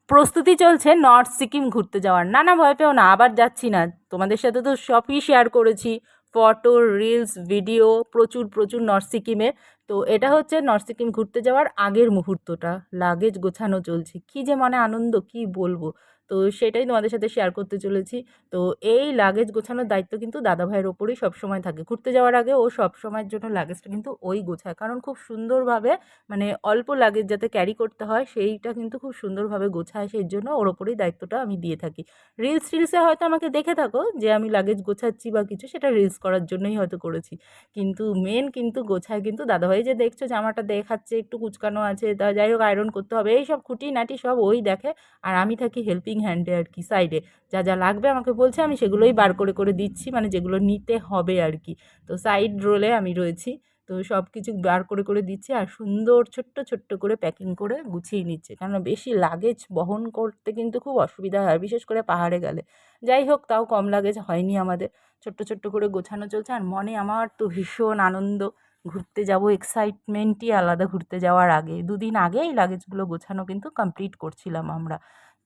প্রস্তুতি চলছে নর্থ সিকিম ঘুরতে যাওয়ার। না না, ভয় পেও না, আবার যাচ্ছি না। তোমাদের সাথে তো সবই শেয়ার করেছি, ফটো, রিলস, ভিডিও, প্রচুর প্রচুর নর্থ সিকিমের। তো এটা হচ্ছে নর্থ সিকিম ঘুরতে যাওয়ার আগের মুহূর্তটা, লাগেজ গোছানো চলছে, কী যে মানে আনন্দ কী বলবো। তো সেটাই তোমাদের সাথে শেয়ার করতে চলেছি। তো এই লাগেজ গোছানোর দায়িত্ব কিন্তু দাদাভাইয়ের ওপরেই সবসময় থাকে। ঘুরতে যাওয়ার আগে ও সবসময়ের জন্য লাগেজটা কিন্তু ওই গোছায়, কারণ খুব সুন্দরভাবে মানে অল্প লাগেজ যাতে ক্যারি করতে হয় সেইটা কিন্তু খুব সুন্দরভাবে গোছায়, সেই জন্য ওর ওপরেই দায়িত্বটা আমি দিয়ে থাকি। রিলসে হয়তো আমাকে দেখে থাকো যে আমি লাগেজ গোছাচ্ছি বা কিছু, সেটা রিলস করার জন্যই হয়তো করেছি। কিন্তু মেন কিন্তু গোছায় কিন্তু দাদাভাই। যে দেখছো জামাটা দেখাচ্ছে একটু কুচকানো আছে, তা যাই হোক আয়রন করতে হবে, এই সব খুঁটিনাটি সব ওই দেখে। আর আমি থাকি হেল্পিং হ্যান্ডে আর কি, সাইডে। যা যা লাগবে আমাকে বলছে, আমি সেগুলোই বার করে করে দিচ্ছি, মানে যেগুলো নিতে হবে আর কি। তো সাইড রোলে আমি রয়েছি। তো সব কিছু বার করে করে দিচ্ছে আর সুন্দর ছোট্ট ছোট্ট করে প্যাকিং করে গুছিয়ে নিচ্ছে, কেননা বেশি লাগেজ বহন করতে কিন্তু খুব অসুবিধা হয়, বিশেষ করে পাহাড়ে গেলে। যাই হোক, তাও কম লাগেজ হয়নি আমাদের, ছোট্ট ছোট্ট করে গোছানো চলছে। আর মনে আমার তো ভীষণ আনন্দ, ঘুরতে যাব, এক্সাইটমেন্টই আলাদা। ঘুরতে যাওয়ার আগে দুদিন আগে এই লাগেজগুলো গোছানো কিন্তু কমপ্লিট করছিলাম আমরা।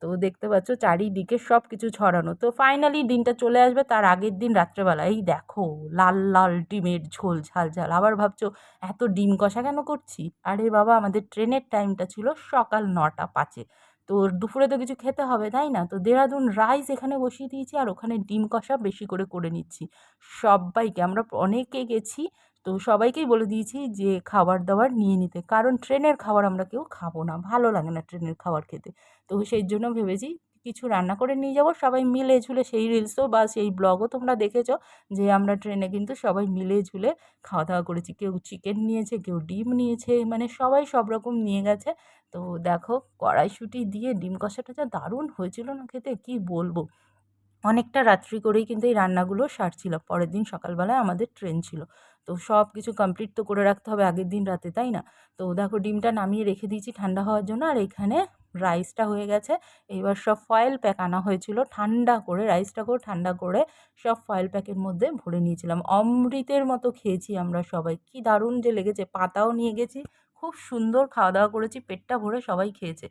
তো দেখতে পাচ্ছ চারিদিকে সব কিছু ছড়ানো। তো ফাইনালি দিনটা চলে আসবে, তার আগের দিন রাত্রেবেলা এই দেখো লাল লাল ডিমের ঝোল, ঝাল ঝাল। আবার ভাবছো এত ডিম কষা কেন করছি? আরে বাবা, আমাদের ট্রেনের টাইমটা ছিল সকাল 9টা 5-এ। তো দুপুরে তো কিছু খেতে হবে তাই না? তো দেরাদুন রাইস এখানে বসিয়ে দিয়েছি আর ওখানে ডিম কষা বেশি করে করে নিচ্ছি সবাইকে। আমরা অনেকে গেছি, তো সবাইকেই বলে দিয়েছি যে খাবার দাবার নিয়ে নিতে, কারণ ট্রেনের খাবার আমরা কেউ খাবো না, ভালো লাগে না ট্রেনের খাবার খেতে। তো সেই জন্য ভেবেছি কিছু রান্না করে নিয়ে যাব সবাই মিলে ঝুলে। সেই রিলসও বা সেই ব্লগও তোমরা দেখেছো যে আমরা ট্রেনে কিন্তু সবাই মিলে ঝুলে খাওয়া দাওয়া করেছি। কেউ চিকেন নিয়েছে, কেউ ডিম নিয়েছে, মানে সবাই সব রকম নিয়ে গেছে। তো দেখো কড়াইশুঁটি দিয়ে ডিম কষাটা যা দারুণ হয়েছিল না খেতে, কি বলবো। অনেকটা রাত্রি করেই কিন্তু এই রান্নাগুলো সারছিলাম, পরের দিন সকালবেলায় আমাদের ট্রেন ছিল। তো সব কিছু কমপ্লিট তো করে রাখতে হবে আগের দিন রাতে, তাই না? তো দেখো ডিমটা নামিয়ে রেখে দিয়েছি ঠান্ডা হওয়ার জন্য, আর এখানে রাইসটা হয়ে গেছে। এবার সব ফয়েল প্যাক আনা হয়েছিল, ঠান্ডা করে রাইসটাকেও ঠান্ডা করে সব ফয়েল প্যাকের মধ্যে ভরে নিয়েছিলাম। অমৃতের মতো খেয়েছি আমরা সবাই, কি দারুণ যে লেগেছে। পাতাও নিয়ে গেছি, খুব সুন্দর খাওয়া দাওয়া করেছি, পেটটা ভরে সবাই খেয়েছে।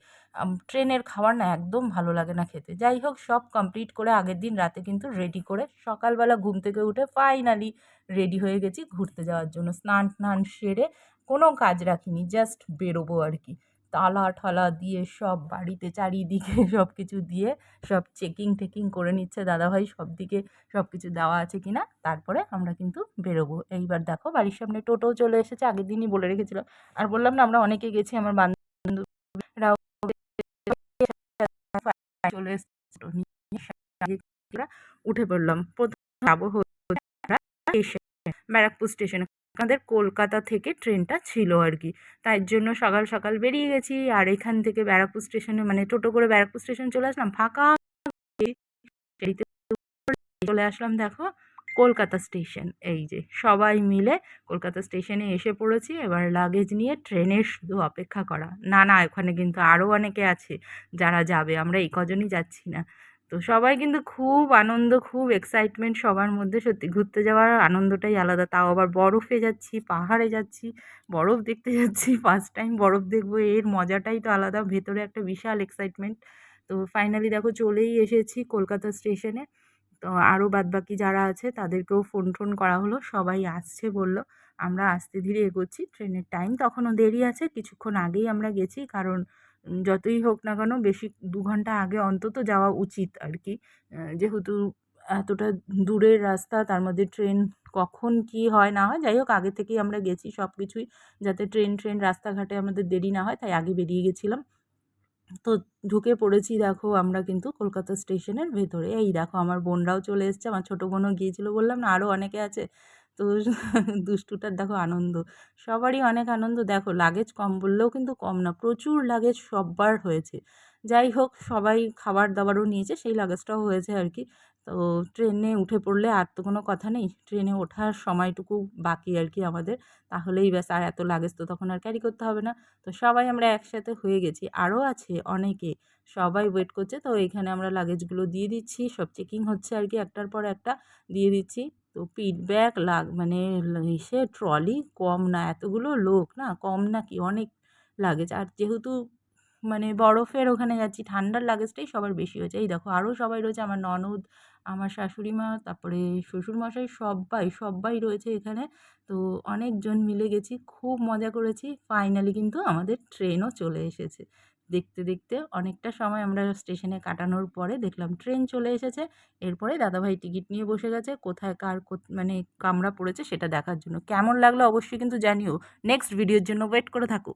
ট্রেনের খাবার না একদম ভালো লাগে না খেতে। যাই হোক সব কমপ্লিট করে আগের দিন রাতে কিন্তু রেডি করে সকালবেলা ঘুম থেকে উঠে ফাইনালি রেডি হয়ে গেছি ঘুরতে যাওয়ার জন্য। স্নান টান সেরে কোনো কাজ রাখিনি, জাস্ট বেরোবো আর কি। তালা ঠালা দিয়ে সব বাড়িতে চারিদিকে সব কিছু দিয়ে সব চেকিং টেকিং করে নিচ্ছে দাদাভাই, সব দিকে সব কিছু দেওয়া আছে কিনা, তারপরে আমরা কিন্তু বেরোবো। এইবার দেখো বাড়ির সামনে টোটোও চলে এসেছে, আগের দিনই বলে রেখেছিলাম। আর বললাম না আমরা অনেকে গেছি, আমার বান্ধবীরাও চলে এসেছিল নিয়ে আমরা উঠে পড়লাম। প্রথমে যাবো হচ্ছে ব্যারাকপুর স্টেশনে। আমাদের কলকাতা থেকে ট্রেনটা ছিল আর কি, তাই জন্য সকাল সকাল বেরিয়ে গেছি। আর এখান থেকে ব্যারাকপুর স্টেশনে মানে টোটো করে ব্যারাকপুর স্টেশন চলে আসলাম, ফাঁকা ট্রেনেতে চলে আসলাম। দেখো কলকাতা স্টেশন, এই যে সবাই মিলে কলকাতা স্টেশনে এসে পড়েছি। এবার লাগেজ নিয়ে ট্রেনের শুধু অপেক্ষা করা। না না, ওখানে কিন্তু আরও অনেকে আছে যারা যাবে, আমরা এই কজনই যাচ্ছি না। তো সবাই কিন্তু খুব আনন্দ, খুব এক্সাইটমেন্ট সবার মধ্যে। সত্যি ঘুরতে যাওয়ার আনন্দটাই আলাদা, তাও আবার বরফে যাচ্ছি, পাহাড়ে যাচ্ছি, বরফ দেখতে যাচ্ছি, ফার্স্ট টাইম বরফ দেখবো, এর মজাটাই তো আলাদা। ভেতরে একটা বিশাল এক্সাইটমেন্ট। তো ফাইনালি দেখো চলেই এসেছি কলকাতা স্টেশনে। তো আরও বাদবাকি যারা আছে তাদেরকেও ফোন টোন করা হলো, সবাই আসছে বলল। আমরা আস্তে ধীরে এগোচ্ছি, ট্রেনের টাইম তখনও দেরি আছে, কিছুক্ষণ আগেই আমরা গেছি, কারণ যতই হোক না কেন বেশি 2 ঘন্টা আগে অন্তত যাওয়া উচিত আর কি। যেহেতু এতটা দূরের রাস্তা, তার মধ্যে ট্রেন কখন কি হয় না হয়, যাই হোক আগে থেকেই আমরা গেছি সব কিছুই, যাতে ট্রেন ট্রেন রাস্তাঘাটে আমাদের দেরি না হয়, তাই আগে বেরিয়ে গেছিলাম। তো ঢুকে পড়েছি দেখো আমরা কিন্তু কলকাতা স্টেশনের ভেতরে। এই দেখো আমার বোনরাও চলে এসছে, আমার ছোটো বোনও গিয়েছিল, বললাম না আরও অনেকে আছে। তো দুষ্টুটার দেখো আনন্দ, সবারই অনেক আনন্দ। দেখো লাগেজ কম বললেও কিন্তু কম না, প্রচুর লাগেজ সব্বার হয়েছে। যাই হোক সবাই খাবার দাবারও নিয়েছে, সেই লাগেজটাও হয়েছে আর কি। তো ট্রেনে উঠে পড়লে আর তো কোনো কথা নেই, ট্রেনে ওঠার সময়টুকু বাকি আর কি আমাদের, তাহলেই ব্যাস, আর এত লাগেজ তো তখন আর ক্যারি করতে হবে না। তো সবাই আমরা একসাথে হয়ে গেছি, আরও আছে অনেকে, সবাই ওয়েট করছে। তো এখানে আমরা লাগেজগুলো দিয়ে দিচ্ছি, সব চেকিং হচ্ছে আর কি, একটার পর একটা দিয়ে দিচ্ছি। তো পিঠ ব্যাগ মানে ইসে ট্রলি কম না, এতগুলো লোক না, কম না কি, অনেক লাগেজ। আর যেহেতু মানে বরফের ওখানে যাচ্ছি, ঠান্ডার লাগেজটাই সবার বেশি হয়েছে। এই দেখো আরও সবাই রয়েছে, আমার ননদ, আমার শাশুড়ি মা, তারপরে শ্বশুরমশাই, সব্বাই রয়েছে এখানে। তো অনেকজন মিলে গেছি, খুব মজা করেছি। ফাইনালি কিন্তু আমাদের ট্রেনও চলে এসেছে। দেখতে, দেখতে অনেকটা সময় আমরা স্টেশনে কাটানোর পরে দেখলাম ট্রেন চলে এসেছে। এরপরে দাদাভাই টিকিট নিয়ে বসে গেছে, কোথায় কার মানে কামরা পড়েছে সেটা দেখার জন্য। কেমন লাগলো অবশ্যই কিন্তু জানিও। নেক্সট ভিডিওর জন্য ওয়েট করে থাকো।